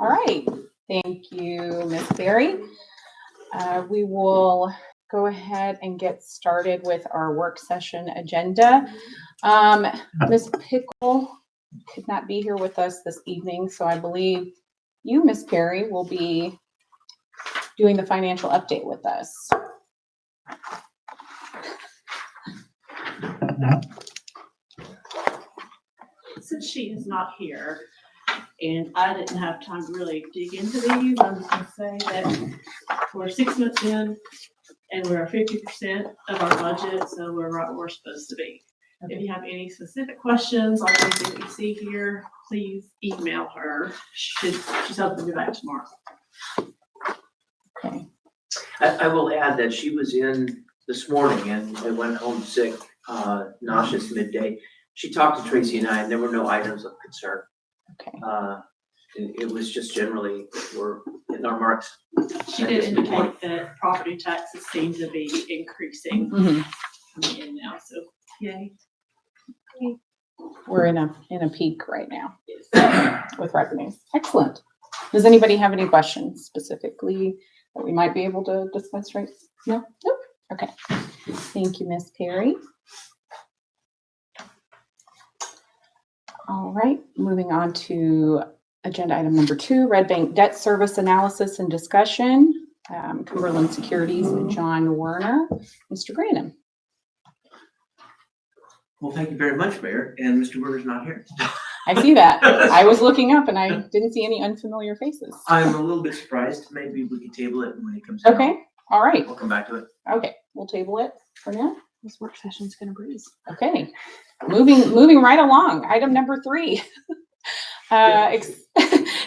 All right. Thank you, Ms. Berry. We will go ahead and get started with our work session agenda. Ms. Pickle could not be here with us this evening, so I believe you, Ms. Perry, will be doing the financial update with us. Since she is not here, and I didn't have time to really dig into these, I'm just gonna say that we're 6 months in, and we're 50% of our budget, so we're right where we're supposed to be. If you have any specific questions on anything that you see here, please email her. She's hoping to be back tomorrow. Okay. I will add that she was in this morning and I went home sick, nauseous midday. She talked to Tracy and I, and there were no items of concern. Okay. It was just generally, we're in our marks. She did indicate that property taxes seem to be increasing coming in now, so yay. We're in a peak right now with revenues. Excellent. Does anybody have any questions specifically that we might be able to discuss right? No? Nope. Okay. Thank you, Ms. Perry. All right, moving on to agenda item number 2, Red Bank debt service analysis and discussion. Cumberland Securities, John Werner. Mr. Granum. Well, thank you very much, Mayor, and Mr. Werner's not here. I see that. I was looking up and I didn't see any unfamiliar faces. I'm a little bit surprised. Maybe we can table it when he comes in. Okay, all right. We'll come back to it. Okay, we'll table it for now. This work session's gonna breeze. Okay, moving right along. Item number 3.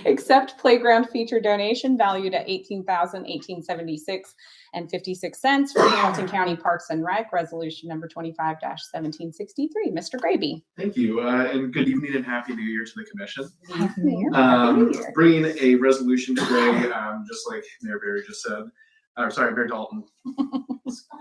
Accept playground feature donation valued at $18,1876.56 for Hamilton County Parks and Rec, resolution number 25-1763. Mr. Graby. Thank you, and good evening and happy New Year to the commission. Happy New Year. Bringing a resolution today, just like Mayor Berry just said, Mayor Dalton.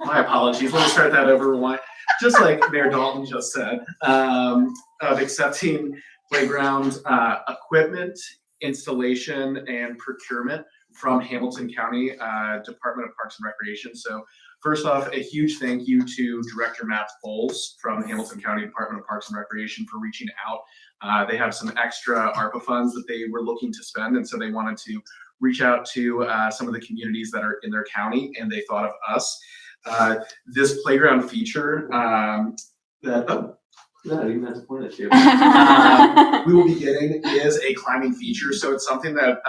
My apologies. Let me start that over one. Just like Mayor Dalton just said, of accepting playground equipment, installation, and procurement from Hamilton County Department of Parks and Recreation. So first off, a huge thank you to Director Matt Bowles from Hamilton County Department of Parks and Recreation for reaching out. They have some extra ARPA funds that they were looking to spend, and so they wanted to reach out to some of the communities that are in their county, and they thought of us. This playground feature no, I didn't have to point it to. We will be getting is a climbing feature. So it's something that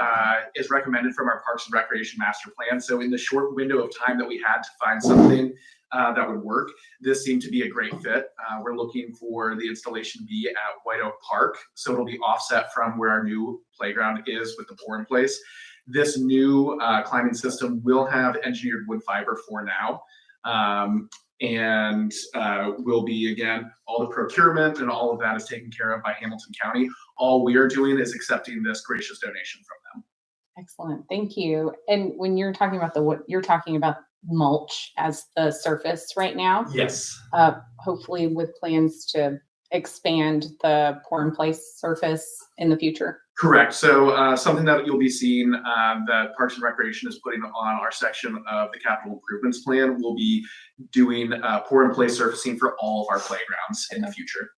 is recommended from our Parks and Recreation Master Plan. So in the short window of time that we had to find something that would work, this seemed to be a great fit. We're looking for the installation to be at White Oak Park. So it'll be offset from where our new playground is with the pour in place. This new climbing system will have engineered wood fiber for now. And will be, again, all the procurement and all of that is taken care of by Hamilton County. All we are doing is accepting this gracious donation from them. Excellent, thank you. And when you're talking about you're talking about mulch as the surface right now? Yes. Hopefully with plans to expand the pour in place surface in the future. Correct. So something that you'll be seeing that Parks and Recreation is putting on our section of the capital improvements plan, we'll be doing pour in place surfacing for all of our playgrounds in the future.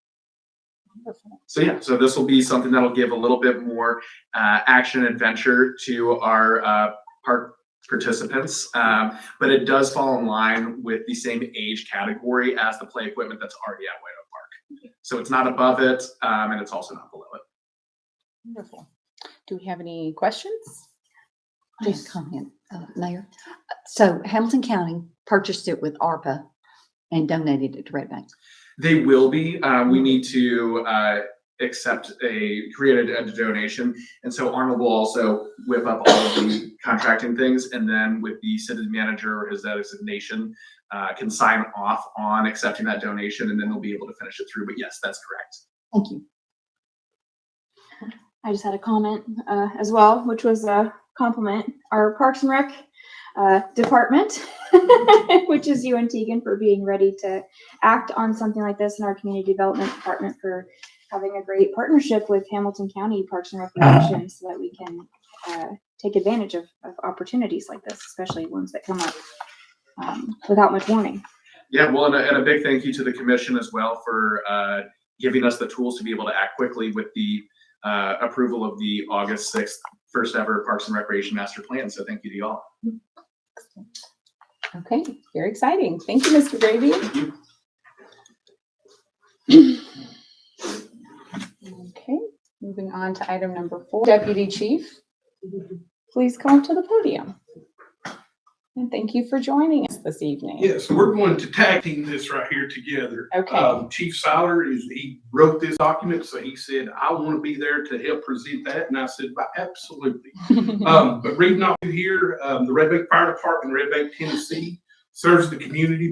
Wonderful. So yeah, so this will be something that'll give a little bit more action and adventure to our park participants, but it does fall in line with the same age category as the play equipment that's already at White Oak Park. So it's not above it, and it's also not below it. Wonderful. Do we have any questions? Just comment, Mayor. So Hamilton County purchased it with ARPA and donated it to Red Bank. They will be. We need to create a donation, and so Arnold will also whip up all of the contracting things, and then with the city manager or his designation, can sign off on accepting that donation, and then they'll be able to finish it through. But yes, that's correct. Thank you. I just had a comment as well, which was a compliment our Parks and Rec department, which is you and Tegan, for being ready to act on something like this, and our community development department for having a great partnership with Hamilton County Parks and Recreation so that we can take advantage of opportunities like this, especially ones that come up without much warning. Yeah, well, and a big thank you to the commission as well for giving us the tools to be able to act quickly with the approval of the August 6th first ever Parks and Recreation Master Plan. So thank you to y'all. Okay, very exciting. Thank you, Mr. Gravy. Thank you. Okay, moving on to item number 4. Deputy Chief, please come up to the podium. And thank you for joining us this evening. Yes, we're going to tag team this right here together. Okay. Chief Siler he wrote this document, so he said, I want to be there to help present that. And I said, absolutely. But reading off of here, the Red Bank Fire Department, Red Bank, Tennessee, serves the community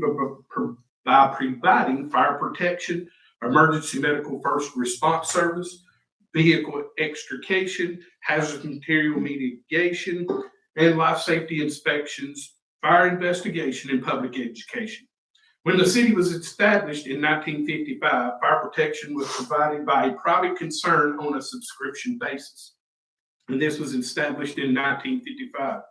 by providing fire protection, emergency medical first response service, vehicle extrication, hazardous material mitigation, and life safety inspections, fire investigation, and public education. When the city was established in 1955, fire protection was provided by a private concern on a subscription basis. And this was established in 1955.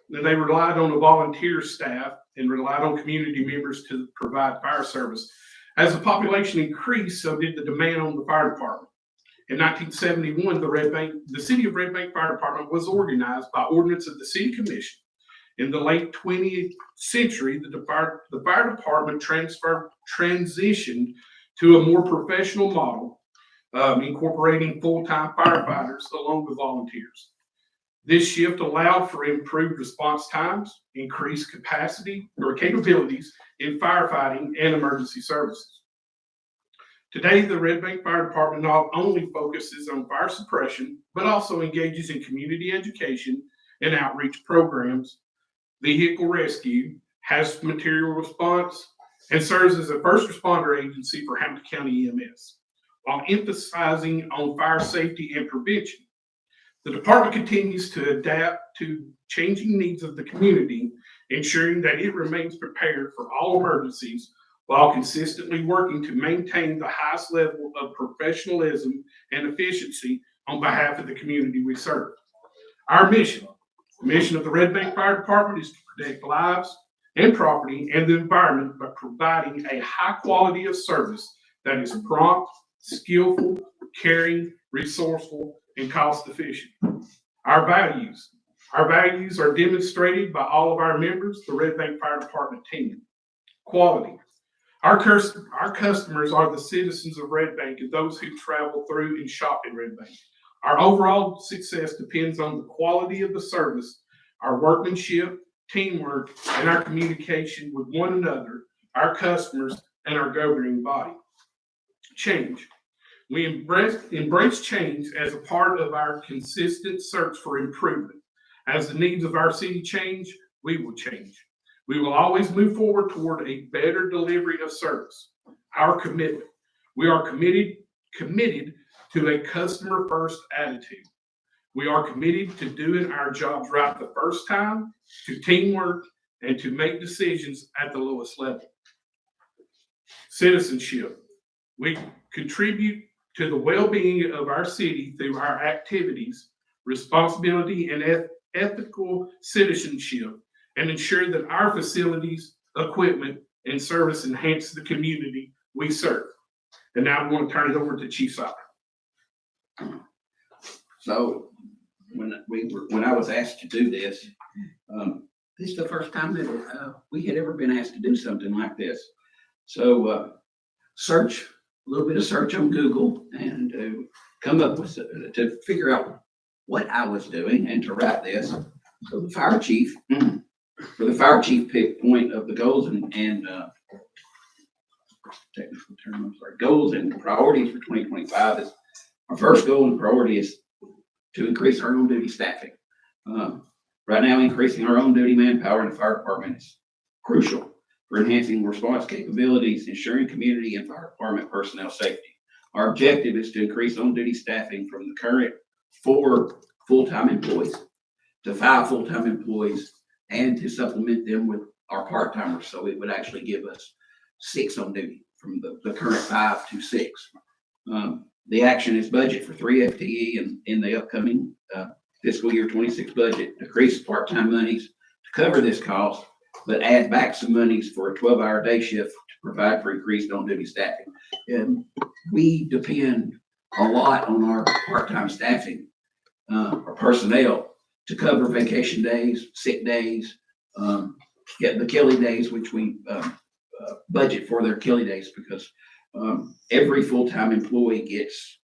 They relied on a volunteer staff and relied on community members to provide fire service. As the population increased, so did the demand on the fire department. In 1971, the City of Red Bank Fire Department was organized by ordinance of the City Commission. In the late 20th century, the fire department transitioned to a more professional model, incorporating full-time firefighters along with volunteers. This shift allowed for improved response times, increased capabilities in firefighting and emergency services. Today, the Red Bank Fire Department not only focuses on fire suppression, but also engages in community education and outreach programs, vehicle rescue, hazardous material response, and serves as a first responder agency for Hamilton County EMS, while emphasizing on fire safety and prevention. The department continues to adapt to changing needs of the community, ensuring that it remains prepared for all emergencies while consistently working to maintain the highest level of professionalism and efficiency on behalf of the community we serve. Our mission, the mission of the Red Bank Fire Department, is to protect lives and property and the environment by providing a high quality of service that is prompt, skillful, caring, resourceful, and cost efficient. Our values are demonstrated by all of our members, the Red Bank Fire Department team. Quality. Our customers are the citizens of Red Bank and those who travel through and shop in Red Bank. Our overall success depends on the quality of the service, our workmanship, teamwork, and our communication with one another, our customers, and our governing body. Change. We embrace change as a part of our consistent search for improvement. As the needs of our city change, we will change. We will always move forward toward a better delivery of service. Our commitment. We are committed to a customer-first attitude. We are committed to doing our jobs right the first time, to teamwork, and to make decisions at the lowest level. Citizenship. We contribute to the well-being of our city through our activities, responsibility, and ethical citizenship, and ensure that our facilities, equipment, and service enhance the community we serve. And now I'm going to turn it over to Chief Siler. So when I was asked to do this, this is the first time that we had ever been asked to do something like this. So a little bit of search on Google, and come up with to figure out what I was doing and to write this. So the fire chief, for the fire chief point of the goals and technical term, I'm sorry, goals and priorities for 2025 is our first goal and priority is to increase our own duty staffing. Right now, increasing our own duty manpower in the fire department is crucial for enhancing response capabilities, ensuring community and fire department personnel safety. Our objective is to increase on-duty staffing from the current 4 full-time employees to 5 full-time employees, and to supplement them with our part-timers. So it would actually give us 6 on duty from the current 5 to 6. The action is budget for 3 FTE in the upcoming fiscal year 26 budget, decrease part-time monies to cover this cost, but add back some monies for a 12-hour day shift to provide for increased on-duty staffing. And we depend a lot on our part-time staffing, our personnel, to cover vacation days, sick days, get the Kelly days, which we budget for their Kelly days, because every full-time employee gets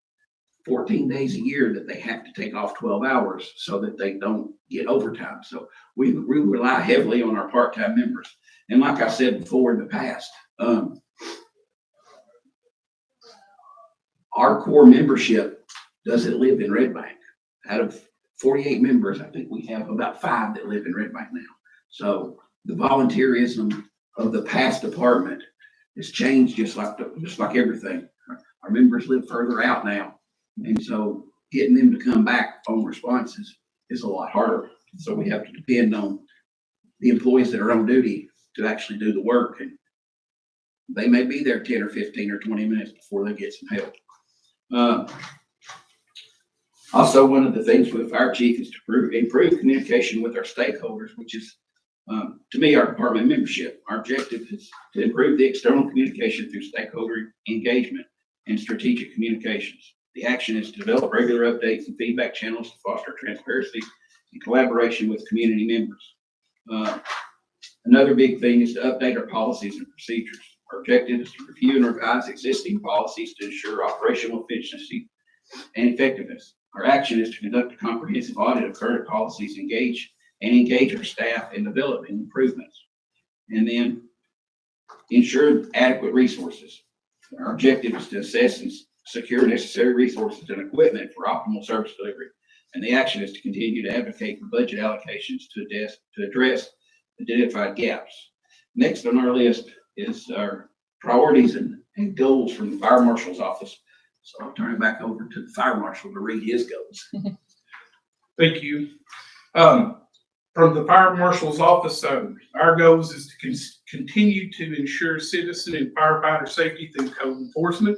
14 days a year that they have to take off 12 hours so that they don't get overtime. So we rely heavily on our part-time members. And like I said before in the past, our core membership doesn't live in Red Bank. Out of 48 members, I think we have about 5 that live in Red Bank now. So the volunteerism of the past department has changed just like everything. Our members live further out now. And so getting them to come back on responses is a lot harder. So we have to depend on the employees that are on duty to actually do the work. And they may be there 10 or 15 or 20 minutes before they get some help. Also, one of the things for the fire chief is to improve communication with our stakeholders, which is, to me, our department membership. Our objective is to improve the external communication through stakeholder engagement and strategic communications. The action is to develop regular updates and feedback channels to foster transparency and collaboration with community members. Another big thing is to update our policies and procedures. Our objective is to review and revise existing policies to ensure operational efficiency and effectiveness. Our action is to conduct a comprehensive audit of current policies, engage our staff in developing improvements, and then ensure adequate resources. Our objective is to assess and secure necessary resources and equipment for optimal service delivery. And the action is to continue to advocate for budget allocations to address identified gaps. Next on our list is our priorities and goals from the fire marshal's office. So I'll turn it back over to the fire marshal to read his goals. Thank you. From the fire marshal's office, our goals is to continue to ensure citizen and firefighter safety through code enforcement,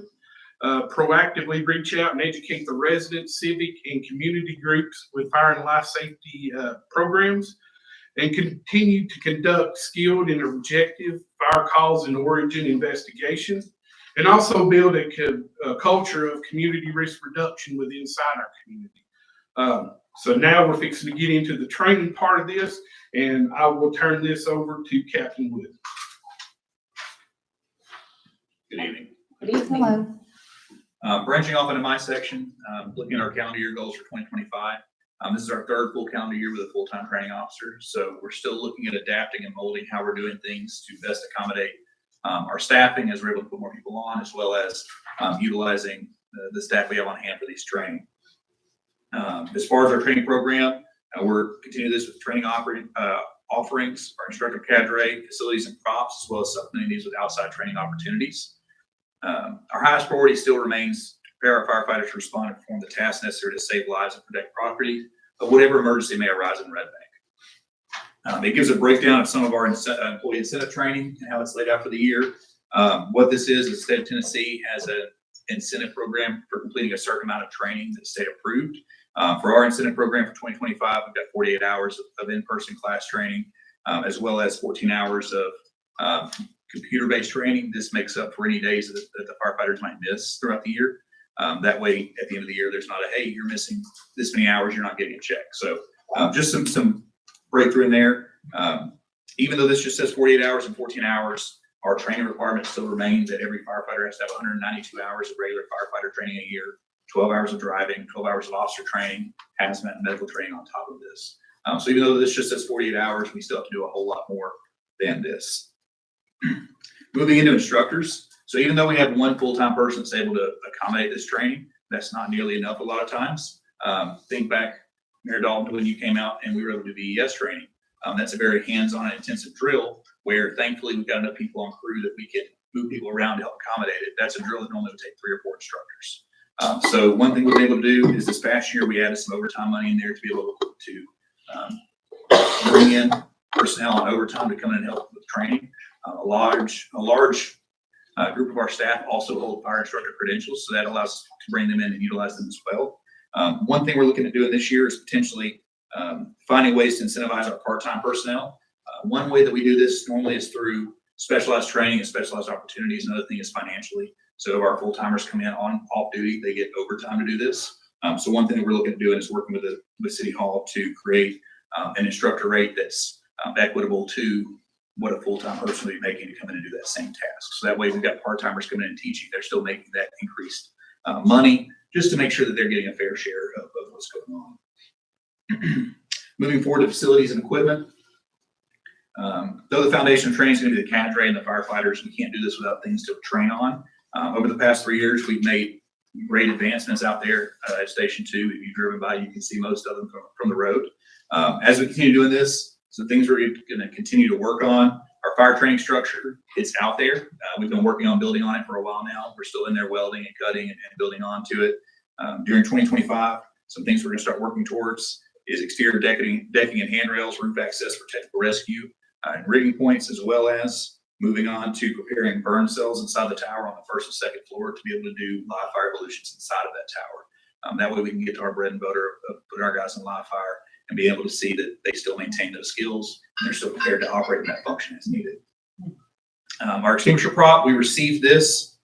proactively reach out and educate the residents, civic and community groups with fire and life safety programs, and continue to conduct skilled and objective fire cause and origin investigation, and also build a culture of community risk reduction within inside our community. So now we're fixing to get into the training part of this, and I will turn this over to Captain Wood. Good evening. Good evening. Hello. Branching off into my section, looking at our calendar year goals for 2025. This is our third full calendar year with a full-time training officer. So we're still looking at adapting and molding how we're doing things to best accommodate our staffing as we're able to put more people on, as well as utilizing the staff we have on hand for these training. As far as our training program, we're continuing this with training offerings, our instructor cadre, facilities and props, as well as supplementing these with outside training opportunities. Our highest priority still remains to prepare our firefighters to respond and perform the tasks necessary to save lives and protect property of whatever emergency may arise in Red Bank. It gives a breakdown of some of our employee incentive training and how it's laid out for the year. What this is the state of Tennessee has an incentive program for completing a certain amount of training that's state approved. For our incentive program for 2025, we've got 48 hours of in-person class training, as well as 14 hours of computer-based training. This makes up for any days that the firefighters might miss throughout the year. That way, at the end of the year, there's not a, hey, you're missing this many hours, you're not getting a check. So just some breakthrough in there. Even though this just says 48 hours and 14 hours, our training requirement still remains that every firefighter has to have 192 hours of regular firefighter training a year, 12 hours of driving, 12 hours of officer training, hazmat and medical training on top of this. So even though this just says 48 hours, we still have to do a whole lot more than this. Moving into instructors. So even though we have one full-time person that's able to accommodate this training, that's not nearly enough a lot of times. Think back, Mayor Dalton, when you came out and we were able to do VES training. That's a very hands-on and intensive drill where thankfully we've got enough people on crew that we can move people around to help accommodate it. That's a drill that normally would take 3 or 4 instructors. So one thing we've been able to do is this past year we added some overtime money in there to be able to bring in personnel on overtime to come in and help with training. A large A group of our staff also hold fire instructor credentials, so that allows us to bring them in and utilize them as well. One thing we're looking at doing this year is potentially finding ways to incentivize our part-time personnel. One way that we do this normally is through specialized training and specialized opportunities. Another thing is financially. So if our full-timers come in on off duty, they get overtime to do this. So one thing that we're looking at doing is working with City Hall to create an instructor rate that's equitable to what a full-time person would be making to come in and do that same task. So that way we've got part-timers coming in and teaching. They're still making that increased money just to make sure that they're getting a fair share of what's going on. Moving forward to facilities and equipment. Though the foundation of training is going to be the cadre and the firefighters, we can't do this without things to train on. Over the past 3 years, we've made great advancements out there at Station 2. If you've driven by, you can see most of them from the road. As we continue doing this, some things we're going to continue to work on. Our fire training structure, it's out there. We've been working on building on it for a while now. We're still in there welding and cutting and building onto it. During 2025, some things we're going to start working towards is exterior decking and handrails, roof access for technical rescue, and rigging points, as well as moving on to preparing burn cells inside the tower on the first and second floor to be able to do live fire evolutions inside of that tower. That way we can get to our bread and butter of putting our guys in live fire and be able to see that they still maintain those skills and they're still prepared to operate in that function as needed. Our extinguisher prop, we received this,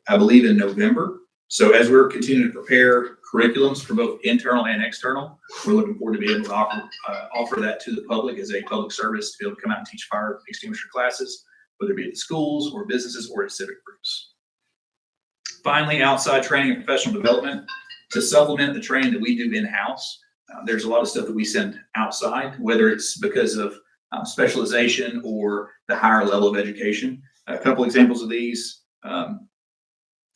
I believe, in November. So as we're continuing to prepare curriculums for both internal and external, we're looking forward to be able to offer that to the public as a public service to be able to come out and teach fire extinguisher classes, whether it be at the schools or businesses or at civic groups. Finally, outside training and professional development to supplement the training that we do in-house. There's a lot of stuff that we send outside, whether it's because of specialization or the higher level of education. A couple examples of these,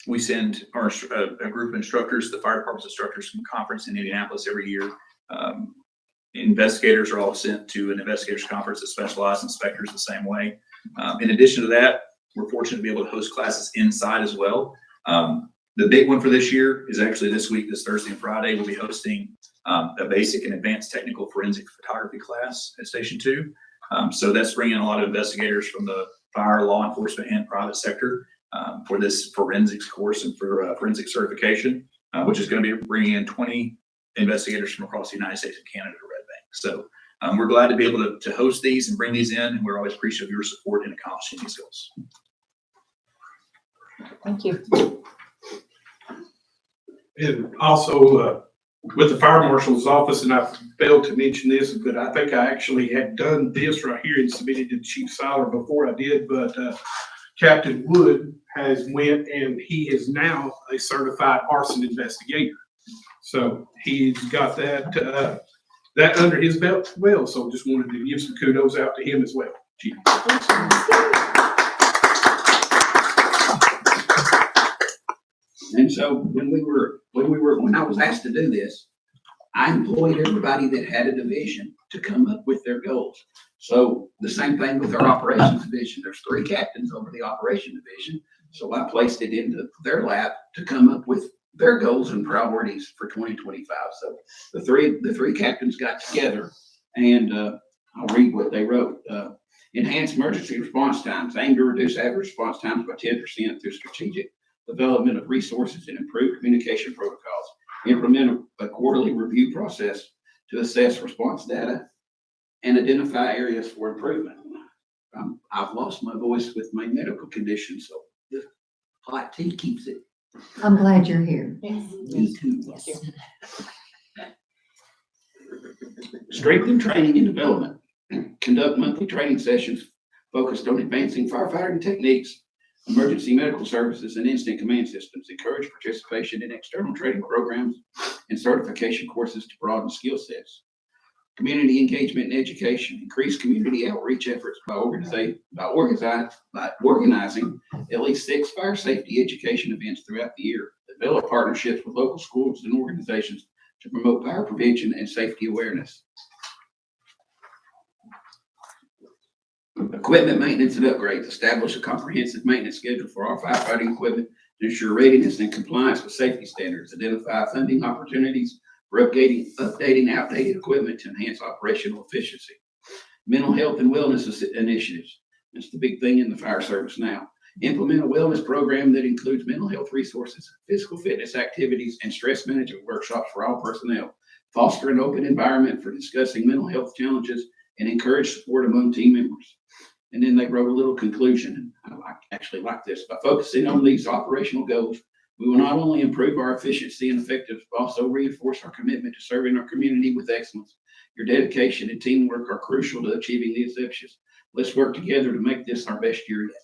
we send a group of instructors, the fire department's instructors from conference in Indianapolis every year. Investigators are all sent to an investigators conference that specializes inspectors the same way. In addition to that, we're fortunate to be able to host classes inside as well. The big one for this year is actually this week, this Thursday and Friday, we'll be hosting a basic and advanced technical forensic photography class at Station 2. So that's bringing in a lot of investigators from the fire, law enforcement, and private sector for this forensics course and for forensic certification, which is going to be bringing in 20 investigators from across the United States and Canada to Red Bank. So we're glad to be able to host these and bring these in, and we're always appreciative of your support in accomplishing these goals. Thank you. And also, with the fire marshal's office, and I failed to mention this, but I think I actually had done this right here and submitted to Chief Siler before I did, but Captain Wood has went and he is now a certified arson investigator. So he's got that under his belt as well. So just wanted to give some kudos out to him as well, Chief. And so when I was asked to do this, I employed everybody that had a division to come up with their goals. So the same thing with our operations division. There's 3 captains over the operation division. So I placed it into their lap to come up with their goals and priorities for 2025. So the three captains got together, and I'll read what they wrote. Enhance emergency response times. Aim to reduce average response times by 10% through strategic development of resources and improved communication protocols. Implement a quarterly review process to assess response data and identify areas for improvement. I've lost my voice with my medical condition, so the hot tea keeps it. I'm glad you're here. Me too. Yes. Strengthen training and development. Conduct monthly training sessions focused on advancing firefighting techniques, emergency medical services, and incident command systems. Encourage participation in external training programs and certification courses to broaden skill sets. Community engagement and education. Increase community outreach efforts by organizing at least 6 fire safety education events throughout the year. Develop partnerships with local schools and organizations to promote fire prevention and safety awareness. Equipment maintenance and upgrades. Establish a comprehensive maintenance schedule for our firefighting equipment to ensure readiness and compliance with safety standards. Identify funding opportunities for updating outdated equipment to enhance operational efficiency. Mental health and wellness initiatives. That's the big thing in the fire service now. Implement a wellness program that includes mental health resources, physical fitness activities, and stress management workshops for all personnel. Foster an open environment for discussing mental health challenges and encourage support among team members. And then they wrote a little conclusion. I actually like this. By focusing on these operational goals, we will not only improve our efficiency and effectiveness, but also reinforce our commitment to serving our community with excellence. Your dedication and teamwork are crucial to achieving these objectives. Let's work together to make this our best year yet.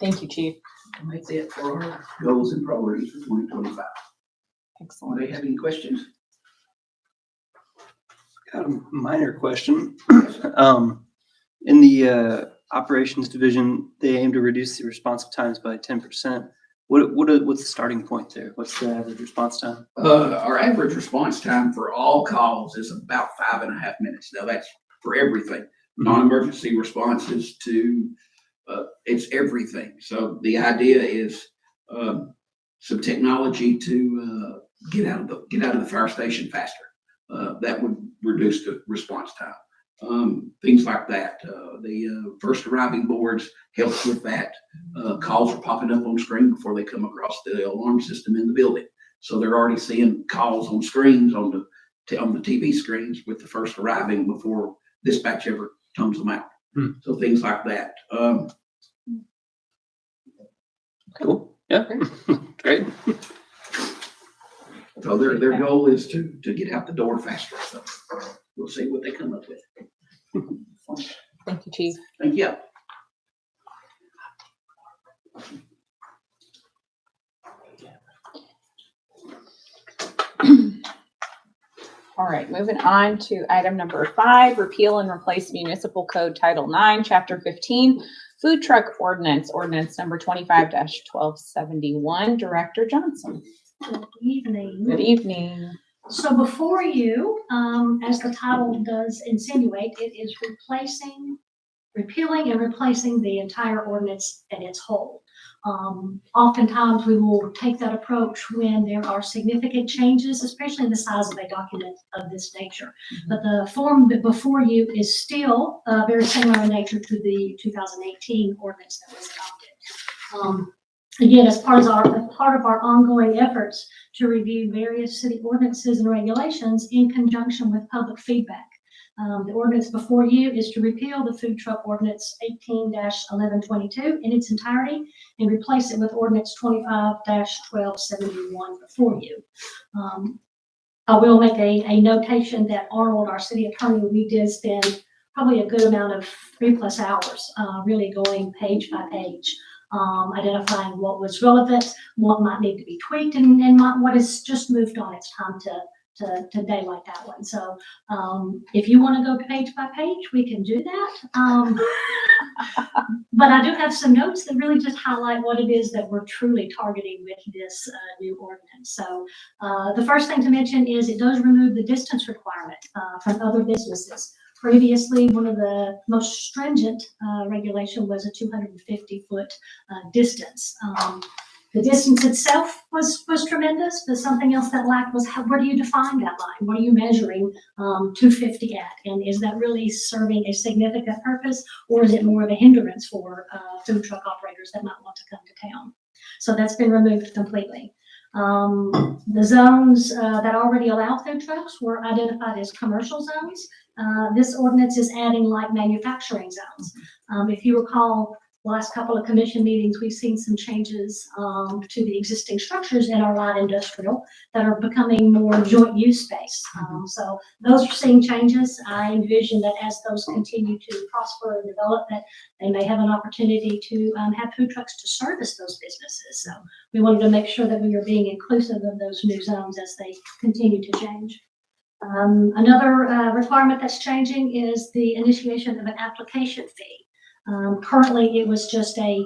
Thank you, Chief. And that's it for our goals and priorities for 2025. Excellent. Anybody have any questions? Got a minor question. In the operations division, they aim to reduce the responsive times by 10%. What's the starting point there? What's the average response time? Our average response time for all calls is about 5.5 minutes. Now that's for everything. Non-emergency responses to, it's everything. So the idea is some technology to get out of the fire station faster. That would reduce the response time. Things like that. The first arriving boards helps with that. Calls are popping up on screen before they come across the alarm system in the building. So they're already seeing calls on screens on the TV screens with the first arriving before dispatch ever comes them out. So things like that. Cool. Yeah. Great. So their goal is to get out the door faster. So we'll see what they come up with. Thank you, Chief. Thank you. All right, moving on to item number 5, repeal and replace Municipal Code Title 9, Chapter 15, Food Truck Ordinance, Ordinance number 25-1271. Director Johnson. Good evening. Good evening. So before you, as the title does insinuate, it is repealing and replacing the entire ordinance in its whole. Oftentimes we will take that approach when there are significant changes, especially in the size of a document of this nature. But the form that before you is still very similar in nature to the 2018 ordinance that was adopted. Again, as part of our ongoing efforts to review various city ordinances and regulations in conjunction with public feedback. The ordinance before you is to repeal the food truck ordinance 18-1122 in its entirety and replace it with ordinance 25-1271 before you. I will make a notation that Arnold, our city attorney, we did spend probably a good amount of 3+ hours really going page by page. Identifying what was relevant, what might need to be tweaked, and what is just moved on. It's time to daylight that one. So if you want to go page by page, we can do that. But I do have some notes that really just highlight what it is that we're truly targeting with this new ordinance. So the first thing to mention is it does remove the distance requirement from other businesses. Previously, one of the most stringent regulation was a 250-foot distance. The distance itself was tremendous, but something else that lacked was where do you define that line? What are you measuring 250 at? And is that really serving a significant purpose, or is it more of a hindrance for food truck operators that might want to come to town? So that's been removed completely. The zones that already allow food trucks were identified as commercial zones. This ordinance is adding light manufacturing zones. If you recall, the last couple of commission meetings, we've seen some changes to the existing structures in our light industrial that are becoming more joint use space. So those are seeing changes. I envision that as those continue to prosper and develop, that they may have an opportunity to have food trucks to service those businesses. So we wanted to make sure that we are being inclusive of those new zones as they continue to change. Another requirement that's changing is the initiation of an application fee. Currently, it was just a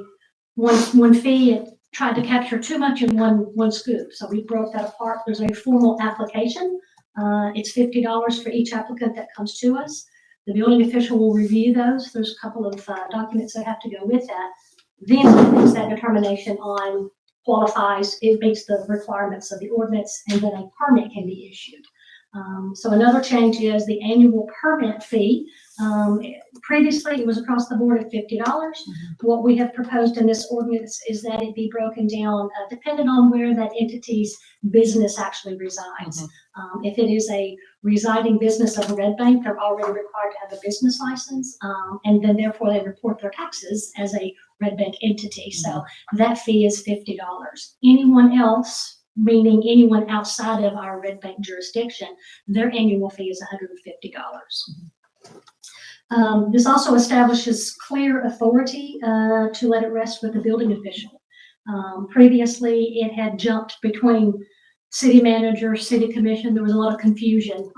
one fee. It tried to capture too much in one scoop. So we broke that apart. There's a formal application. It's $50 for each applicant that comes to us. The building official will review those. There's a couple of documents that have to go with that. Then it makes that determination on qualifies, it meets the requirements of the ordinance, and then a permit can be issued. So another change is the annual permit fee. Previously, it was across the board at $50. What we have proposed in this ordinance is that it be broken down, depending on where that entity's business actually resides. If it is a residing business of a red bank, they're already required to have a business license, and then therefore they report their taxes as a red bank entity. So that fee is $50. Anyone else, meaning anyone outside of our red bank jurisdiction, their annual fee is $150. This also establishes clear authority to let it rest with the building official. Previously, it had jumped between city manager, city commission. There was a lot of confusion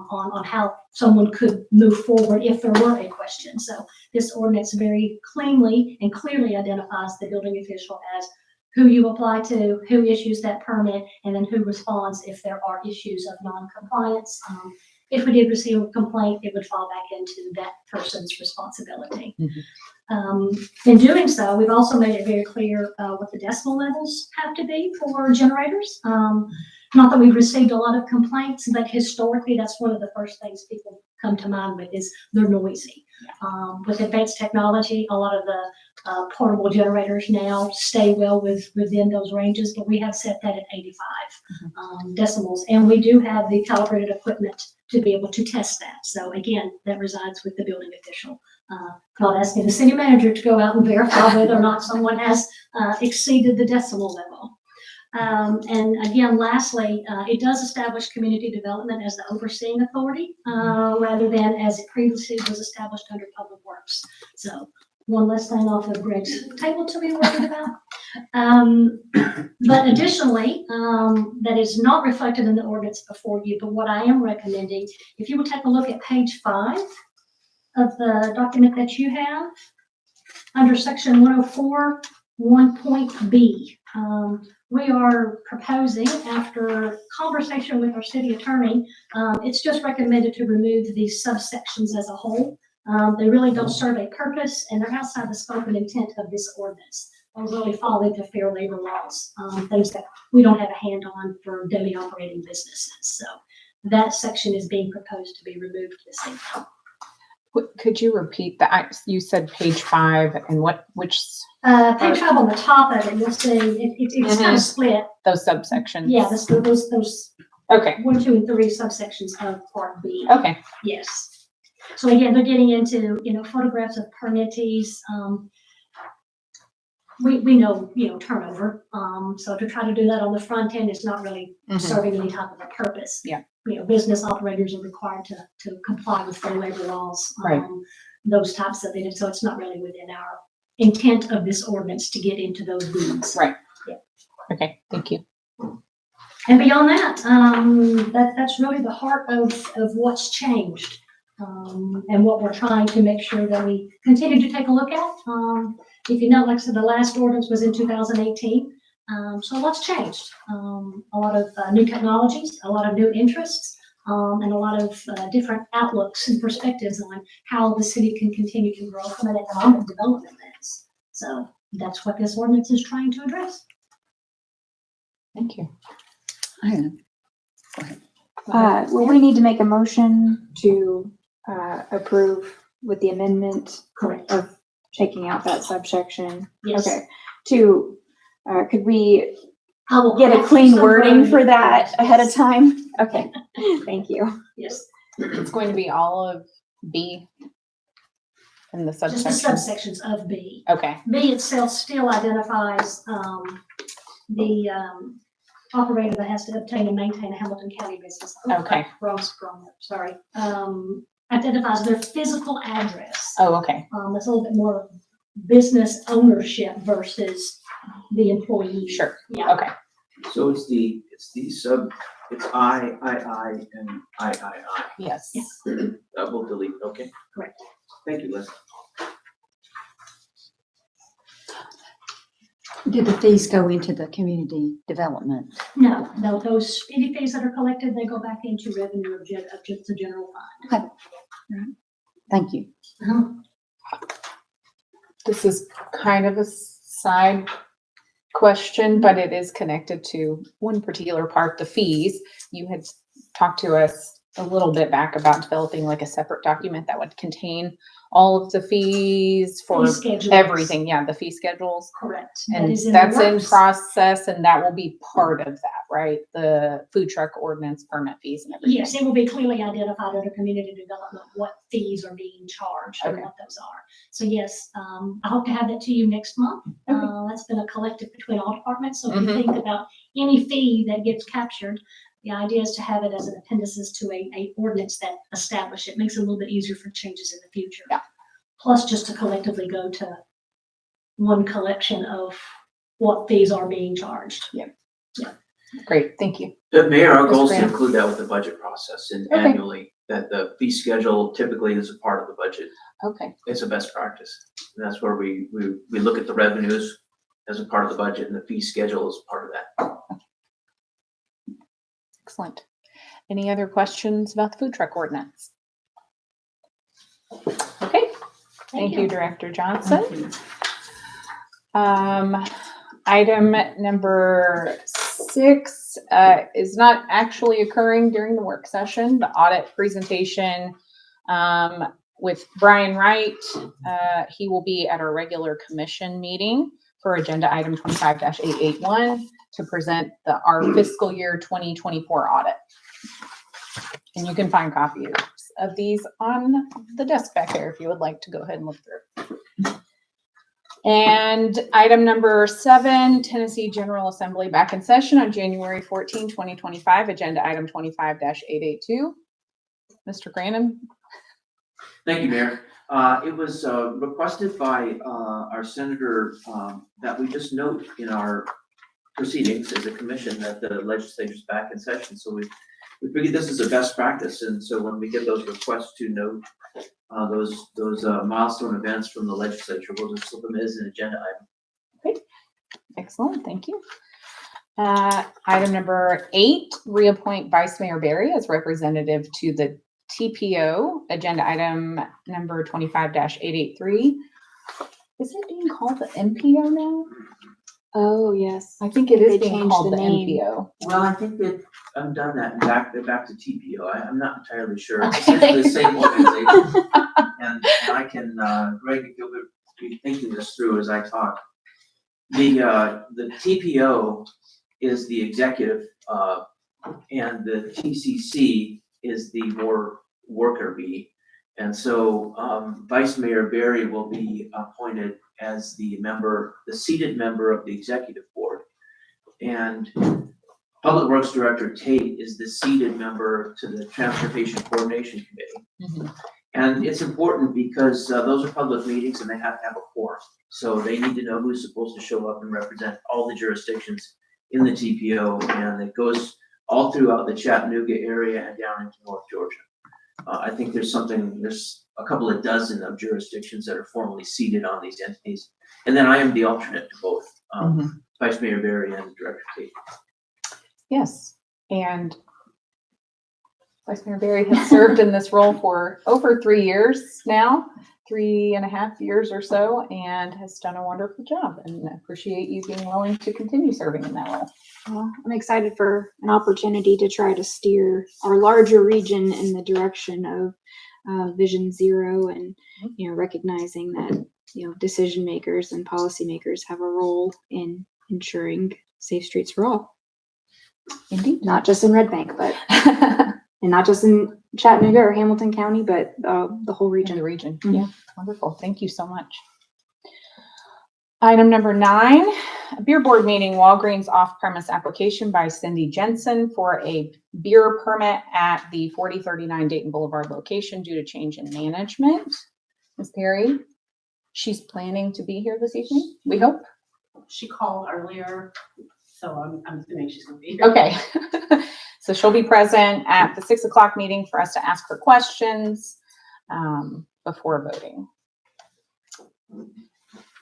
on how someone could move forward if there were a question. So this ordinance very cleanly and clearly identifies the building official as who you apply to, who issues that permit, and then who responds if there are issues of non-compliance. If we did receive a complaint, it would fall back into that person's responsibility. In doing so, we've also made it very clear what the decibel levels have to be for generators. Not that we've received a lot of complaints, but historically, that's one of the first things people come to mind with is they're noisy. With advanced technology, a lot of the portable generators now stay well within those ranges, but we have set that at 85 decibels. And we do have the calibrated equipment to be able to test that. So again, that resides with the building official. Not asking the city manager to go out and verify whether or not someone has exceeded the decibel level. And again, lastly, it does establish community development as the overseeing authority, rather than as it previously was established under Public Works. So one less thing off of Greg's table to be worried about. But additionally, that is not reflected in the ordinance before you, but what I am recommending, if you will take a look at page 5 of the document that you have, under section 104, 1.b, we are proposing, after conversation with our city attorney, it's just recommended to remove these subsections as a whole. They really don't serve a purpose, and they're outside the scope and intent of this ordinance. Those really fall into fair labor laws, things that we don't have a hand on for daily operating businesses. So that section is being proposed to be removed this evening. Could you repeat that? You said page 5 and which Page 5 on the top of it, you'll see it's kind of split. those subsections? Yeah, those Okay. 1, 2, and 3 subsections of Part B. Okay. Yes. So again, they're getting into, photographs of permittees. We know, turnover. So to try to do that on the front end is not really serving any type of a purpose. Yeah. Business operators are required to comply with fair labor laws. Right. Those types of things. So it's not really within our intent of this ordinance to get into those weeds. Right. Yeah. Okay. Thank you. And beyond that, that's really the heart of what's changed. And what we're trying to make sure that we continue to take a look at. If you know, like I said, the last ordinance was in 2018. So a lot's changed. A lot of new technologies, a lot of new interests, and a lot of different outlooks and perspectives on how the city can continue to grow from an economic development lens. So that's what this ordinance is trying to address. Thank you. Go ahead. Will we need to make a motion to approve with the amendment Correct. of taking out that subsection? Yes. Okay. Could we I will get a have clean some wording wording. for that ahead of time? Okay, thank you. Yes, It's going to be all of B in the just the subsection. subsections of B. Okay. B itself still identifies the operator that has to obtain and maintain a Hamilton County business. Okay. Wrong, sorry. Identifies their physical address. Oh, okay. That's a little bit more business ownership versus the employee. Sure. Yeah. Okay. So it's I, and I. Yes. Yes. Double delete, okay? Correct. Thank you, Leslie. Do the fees go into the community development? No, those any fees that are collected, they go back into revenue of just the general fund. Okay. All right. Thank you. This is kind of a side question, but it is connected to one particular part, the fees. You had talked to us a little bit back about developing like a separate document that would contain all of the fees for Fee schedules. everything. Yeah, the fee schedules. Correct. That And is in the that's in works. process, and that will be part of that, right? The food truck ordinance, permit fees and everything. Yes, it will be clearly identified under community development, what fees are being charged and Okay. what those are. So yes, I hope to have that to you next month. Okay. That's been a collective between all departments. So if you Mhm. think about any fee that gets captured, the idea is to have it as an appendices to a ordinance that establish it, makes it a little bit easier for changes in the future. Yeah. Plus just to collectively go to one collection of what fees are being charged. Great, thank you. But Mayor, our Ms. goal is to Graham. include that with the budget process and Okay. annually, that the fee schedule typically is a part of the budget. Okay, It's a best practice. And that's where we look at the revenues as a part of the budget and the fee schedule is part of that. excellent. Any other questions about the food truck ordinance? Okay, thank you, Director Johnson. Item number 6 is not actually occurring during the work session. The audit presentation with Brian Wright. He will be at our regular commission meeting for agenda item 25-881 to present our fiscal year 2024 audit. And you can find copies of these on the desk back there if you would like to go ahead and look through. And item number 7, Tennessee General Assembly back in session on January 14, 2025, agenda item 25-882. Mr. Granum? Thank you, Mayor. It was requested by our senator that we just note in our proceedings as a commission that the legislature's back in session. So we figured this is a best practice. And so when we get those requests to note those milestone events from the legislature, we'll just slip them as an agenda item. Excellent, thank you. Item number 8, reappoint Vice Mayor Berry as representative to the TPO, agenda item number 25-883. Is it being called the MPO now? Oh, yes. I think it is They being changed called the the name. MPO. Well, I think that I've done that and they're back to TPO. I'm not entirely sure. It's Okay. essentially the same organization. And I can, Greg, if you'll be thinking this through as I talk. The TPO is the executive, and the TCC is the more worker bee. And so, Vice Mayor Berry will be appointed as the seated member of the executive board. And Public Works Director Tate is the seated member to the Transportation Coordination Committee. And it's important because those are public meetings and they have to have a quorum. So they need to know who's supposed to show up and represent all the jurisdictions in the TPO. And it goes all throughout the Chattanooga area and down into North Georgia. I think there's a couple of dozen of jurisdictions that are formally seated on these entities. And then I am the alternate to both, Vice Mayor Berry and Director Tate. Yes, and Vice Mayor Berry has served in this role for over 3 years now, 3.5 years or so, and has done a wonderful job, and I appreciate you being willing to continue serving in that role. Well, I'm excited for an opportunity to try to steer our larger region in the direction of Vision Zero, and recognizing that decision makers and policymakers have a role in ensuring safe streets for all. Indeed. Not just in Red Bank, but and not just in Chattanooga or Hamilton County, but the whole In region. the region. Yeah, wonderful. Thank you so much. Item number 9, a beer board meeting, Walgreens off-premise application by Cindy Jensen for a beer permit at the 4039 Dayton Boulevard location due to change in management. Ms. Perry, she's planning to be here this evening, we hope? She called earlier, so I'm assuming she's gonna be here. Okay. So she'll be present at the 6 o'clock meeting for us to ask her questions before voting.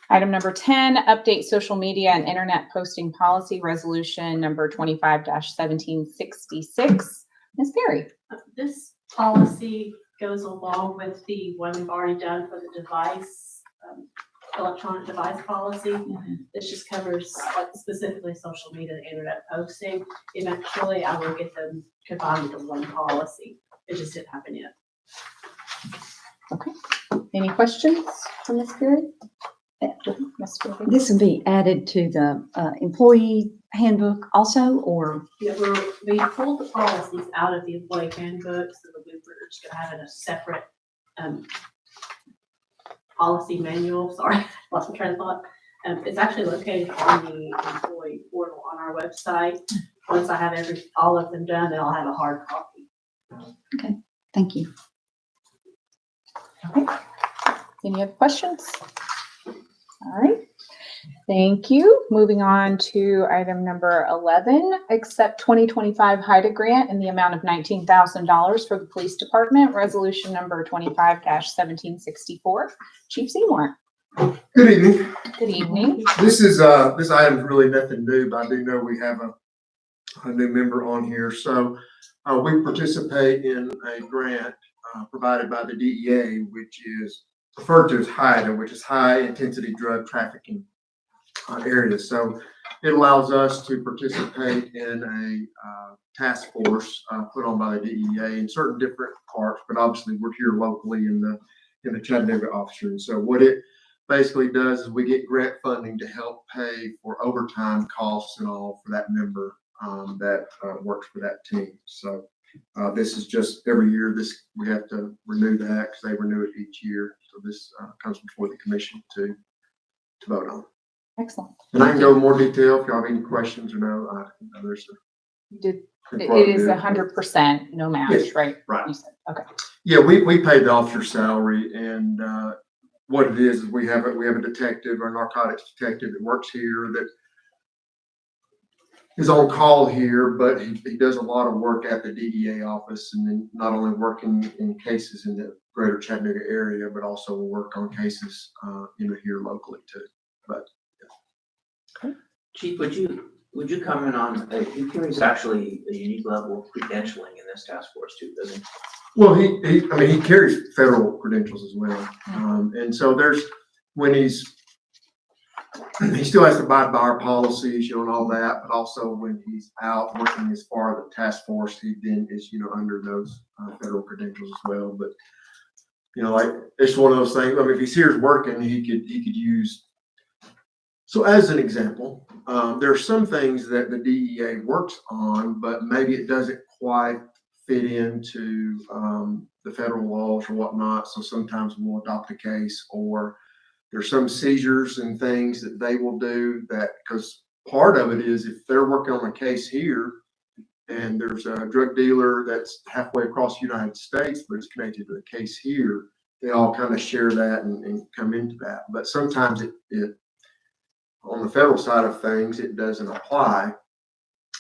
Item number 10, update social media and internet posting policy resolution number 25-1766. Ms. Perry. This policy goes along with the one we've already done for the device electronic device policy. Mhm. This just covers like specifically social media and internet posting. Eventually, I will get them combined into one policy. It just didn't happen yet. Any questions for Ms. Perry? Ms. Perry? This will be added to the employee handbook also, or? Yeah, we pulled the policies out of the employee handbook, so that we're just gonna have it a separate, policy manual, sorry, lost my train of thought. It's actually located on the employee portal on our website. Once I have all of them done, then I'll have a hard copy. Thank you. Any other questions? All right. Thank you. Moving on to item number 11, accept 2025 HIDA grant in the amount of $19,000 for the police department, resolution number 25-1764. Chief Seymour. Good evening. Good evening. This item is really nothing new, but I do know we have a new member on here. So we participate in a grant provided by the DEA, which is referred to as HIDA, which is High Intensity Drug Trafficking area. So it allows us to participate in a task force put on by the DEA in certain different parts, but obviously we're here locally in the Chattanooga officer. And so what it basically does is we get grant funding to help pay for overtime costs and all for that member that works for that team. So this is just every year. We have to renew that because they renew it each year. So this comes before the commission to vote on. Excellent. And I can go in more detail if y'all have any questions or no. It is 100% no match, Yes. right? Right. You said, okay. Yeah, we pay the officer's salary, and what it is we have a detective or narcotics detective that works here that is on call here, but he does a lot of work at the DEA office, and then not only working in cases in the greater Chattanooga area, but also will work on cases here locally too. But Chief, would you comment on, he carries actually a unique level of credentialing in this task force too, doesn't he? well, he carries federal credentials as well, and so when he still has to abide by our policies, and all that, but also when he's out working as far as the task force, he then is, under those federal credentials as well. But, like, it's one of those things, if he's here working, he could use. So as an example, there are some things that the DEA works on, but maybe it doesn't quite fit into the federal laws or whatnot. So sometimes we'll adopt a case, or there's some seizures and things that they will do that, because part of it is if they're working on a case here and there's a drug dealer that's halfway across the United States, but it's connected to the case here, they all kind of share that and come into that. But sometimes it on the federal side of things, it doesn't apply.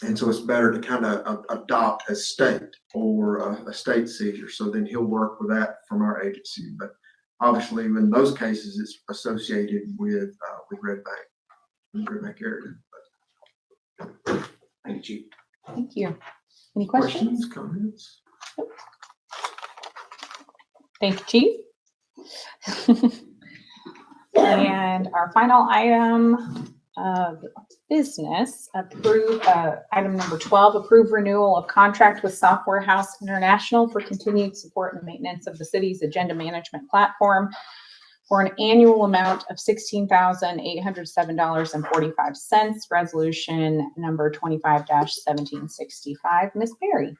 And so it's better to kind of adopt a state or a state seizure. So then he'll work with that from our agency. But obviously, in those cases, it's associated with Red Bank area. Thank you, Chief. Thank you. Any questions? Comments? Thank you, Chief. And our final item of business, item number 12, approve renewal of contract with Software House International for continued support and maintenance of the city's agenda management platform for an annual amount of $16,807.45. Resolution number 25-1765. Ms. Perry.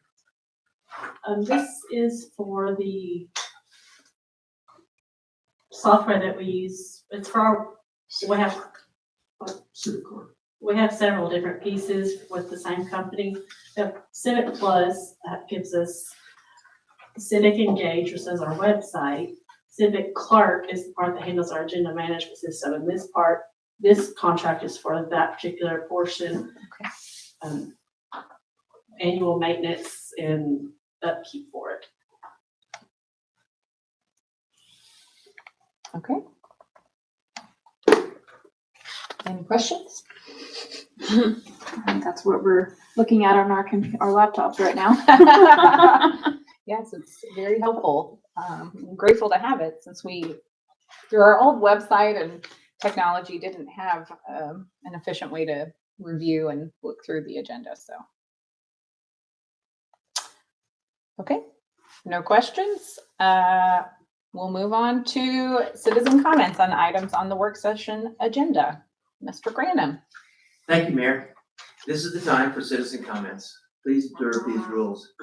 This is for the software that we use. It's for we have several different pieces with the same company. Civic Plus gives us Civic Engage, which is our website. Civic Clerk is the part that handles our agenda management system. And this contract is for that particular portion. Annual maintenance and upkeep for it. Okay. Any questions? I think that's what we're looking at on our laptops right now. Yes, it's very helpful. I'm grateful to have it since through our old website and technology didn't have an efficient way to review and look through the agenda, so. Okay, no questions. We'll move on to citizen comments on items on the work session agenda. Mr. Granum. Thank you, Mayor. This is the time for citizen comments. Please observe these rules.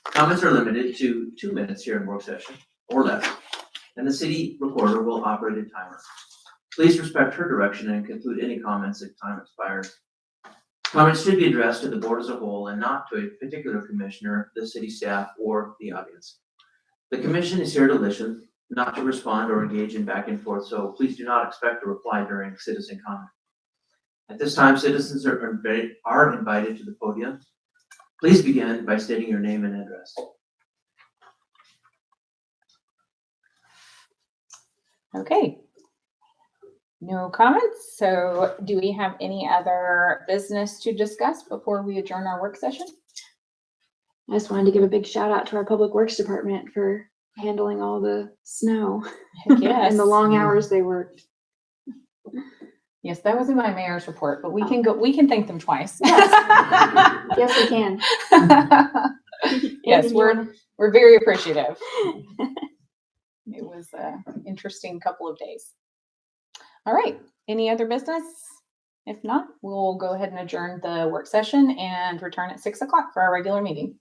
Comments are limited to 2 minutes here in work session or less, and the city recorder will operate a timer. Please respect her direction and conclude any comments if time expires. Comments should be addressed to the board as a whole and not to a particular commissioner, the city staff, or the audience. The commission is here to listen, not to respond or engage in back and forth, so please do not expect a reply during citizen comment. At this time, citizens are invited to the podium. Please begin by stating your name and address. Okay. No comments. So do we have any other business to discuss before we adjourn our work session? I just wanted to give a big shout out to our public works department for handling all the snow Heck yes. and the long hours they worked. Yes, that was in my mayor's report, but we can thank them twice. Yes, we can. Yes, Andy, we're very appreciative. It was an interesting couple of days. All right, any other business? If not, we'll go ahead and adjourn the work session and return at 6 o'clock for our regular meeting.